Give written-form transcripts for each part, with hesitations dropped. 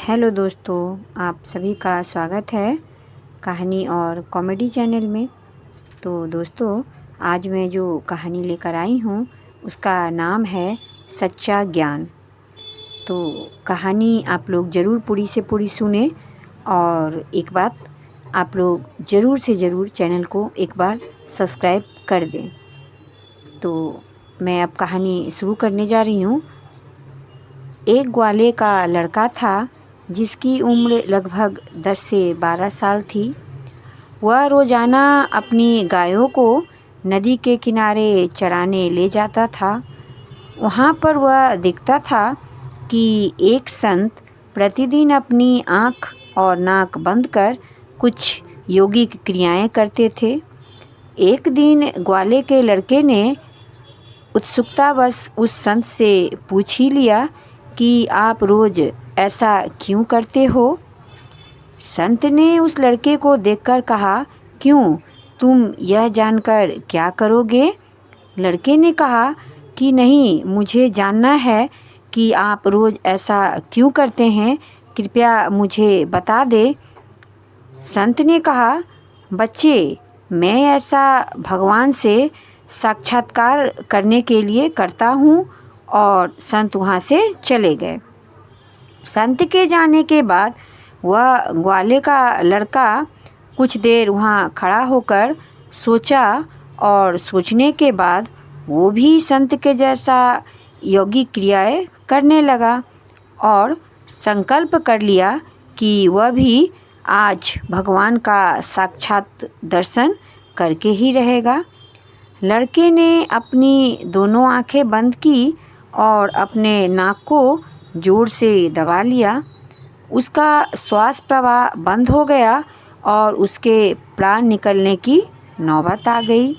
Hello दोस्तों, आप सभी का स्वागत है कहानी और कॉमेडी चैनल में। तो दोस्तों, आज मैं जो कहानी लेकर आई हूँ उसका नाम है सच्चा ज्ञान। तो कहानी आप लोग ज़रूर पूरी से पूरी सुने और एक बात, आप लोग ज़रूर से ज़रूर चैनल को एक बार सब्सक्राइब कर दें। तो मैं अब कहानी शुरू करने जा रही हूँ। एक ग्वाले का लड़का था जिसकी उम्र लगभग 10 से 12 साल थी। वह रोज़ाना अपनी गायों को नदी के किनारे चराने ले जाता था। वहाँ पर वह देखता था कि एक संत प्रतिदिन अपनी आँख और नाक बंद कर कुछ योगिक क्रियाएं करते थे। एक दिन ग्वाले के लड़के ने उत्सुकतावश उस संत से पूछ ही लिया कि आप रोज़ ऐसा क्यों करते हो। संत ने उस लड़के को देखकर कहा, क्यों, तुम यह जानकर क्या करोगे? लड़के ने कहा कि नहीं, मुझे जानना है कि आप रोज़ ऐसा क्यों करते हैं, कृपया मुझे बता दे। संत ने कहा, बच्चे, मैं ऐसा भगवान से साक्षात्कार करने के लिए करता हूँ। और संत वहाँ से चले गए। संत के जाने के बाद वह ग्वाले का लड़का कुछ देर वहाँ खड़ा होकर सोचा और सोचने के बाद वो भी संत के जैसा योगी क्रियाएं करने लगा और संकल्प कर लिया कि वह भी आज भगवान का साक्षात दर्शन करके ही रहेगा। लड़के ने अपनी दोनों आंखें बंद की और अपने नाक को जोर से दबा लिया। उसका श्वास प्रवाह बंद हो गया और उसके प्राण निकलने की नौबत आ गई।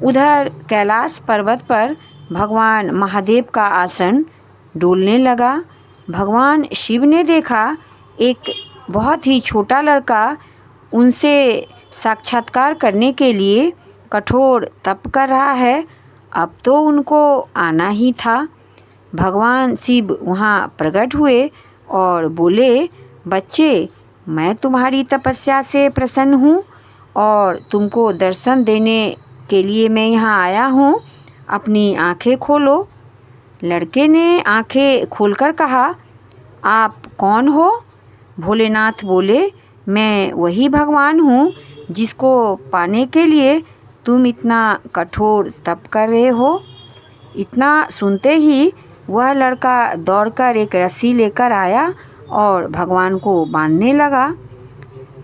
उधर कैलाश पर्वत पर भगवान महादेव का आसन डोलने लगा। भगवान शिव ने देखा एक बहुत ही छोटा लड़का उनसे साक्षात्कार करने के लिए कठोर तप कर रहा है। अब तो उनको आना ही था। भगवान शिव वहाँ प्रकट हुए और बोले, बच्चे, मैं तुम्हारी तपस्या से प्रसन्न हूँ और तुमको दर्शन देने के लिए मैं यहाँ आया हूँ। अपनी आंखें खोलो। लड़के ने आंखें खोलकर कहा, आप कौन हो? भोलेनाथ बोले, मैं वही भगवान हूँ जिसको पाने के लिए तुम इतना कठोर तप कर रहे हो। इतना सुनते ही वह लड़का दौड़कर एक रस्सी लेकर आया और भगवान को बांधने लगा।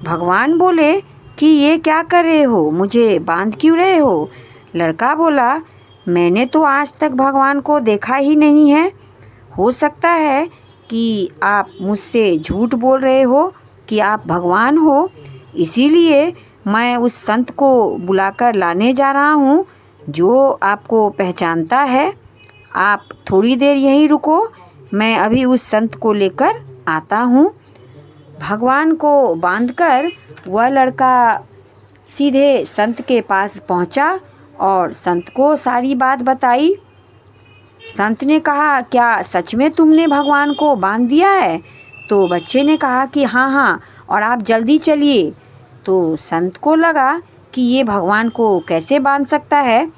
भगवान बोले कि ये क्या कर रहे हो, मुझे बांध क्यों रहे हो? लड़का बोला, मैंने तो आज तक भगवान को देखा ही नहीं है। हो सकता है कि आप मुझसे झूठ बोल रहे हो कि आप भगवान हो, इसीलिए मैं उस संत को बुलाकर लाने जा रहा हूँ जो आपको पहचानता है। आप थोड़ी देर यहीं रुको, मैं अभी उस संत को लेकर आता हूँ। भगवान को बांधकर वह लड़का सीधे संत के पास पहुँचा और संत को सारी बात बताई। संत ने कहा, क्या सच में तुमने भगवान को बांध दिया है? तो बच्चे ने कहा कि हाँ, और आप जल्दी चलिए। तो संत को लगा कि ये भगवान को कैसे बांध सकता है,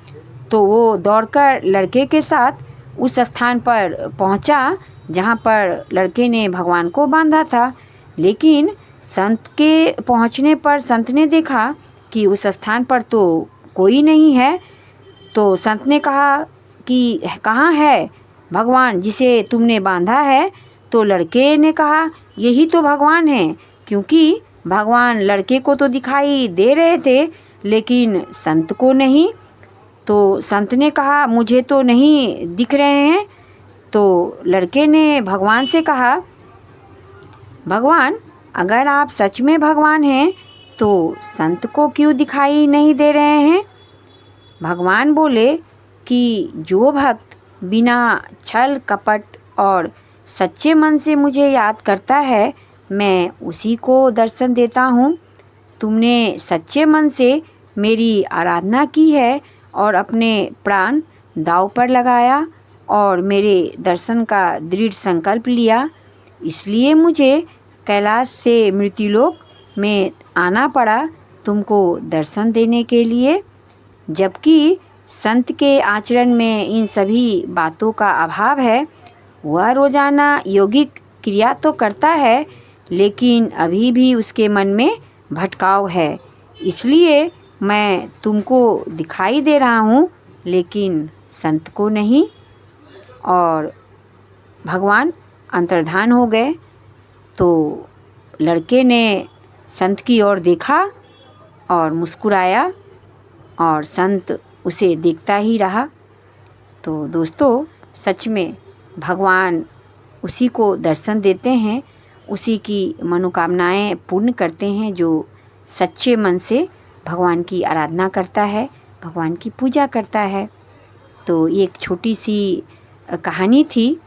तो वो दौड़कर लड़के के साथ उस स्थान पर पहुंचा जहां पर लड़के ने भगवान को बांधा था। लेकिन संत के पहुंचने पर संत ने देखा कि उस स्थान पर तो कोई नहीं है। तो संत ने कहा कि कहाँ है भगवान जिसे तुमने बांधा है? तो लड़के ने कहा, यही तो भगवान है, क्योंकि भगवान लड़के को तो दिखाई दे रहे थे लेकिन संत को नहीं। तो संत ने कहा, मुझे तो नहीं दिख रहे हैं। तो लड़के ने भगवान से कहा, भगवान, अगर आप सच में भगवान हैं तो संत को क्यों दिखाई नहीं दे रहे हैं? भगवान बोले कि जो भक्त बिना छल कपट और सच्चे मन से मुझे याद करता है, मैं उसी को दर्शन देता हूँ। तुमने सच्चे मन से मेरी आराधना की है और अपने प्राण दांव पर लगाया और मेरे दर्शन का दृढ़ संकल्प लिया। इसलिए मुझे कैलाश से मृत्युलोक में आना पड़ा तुमको दर्शन देने के लिए। जबकि संत के आचरण में इन सभी बातों का अभाव है। वह रोज़ाना यौगिक क्रिया तो करता है, लेकिन अभी भी उसके मन में भटकाव है। इसलिए मैं तुमको दिखाई दे रहा हूँ, लेकिन संत को नहीं। और भगवान अंतर्धान हो गए। तो लड़के ने संत की ओर देखा और मुस्कुराया, और संत उसे देखता ही रहा। तो दोस्तों, सच में भगवान उसी को दर्शन देते हैं, उसी की मनोकामनाएं पूर्ण करते हैं जो सच्चे मन से भगवान की आराधना करता है, भगवान की पूजा करता है। तो ये एक छोटी सी कहानी थी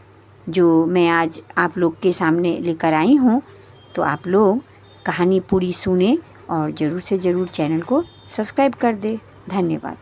जो मैं आज आप लोग के सामने लेकर आई हूँ। तो आप लोग कहानी पूरी सुने और ज़रूर से ज़रूर चैनल को सब्सक्राइब कर दें। धन्यवाद।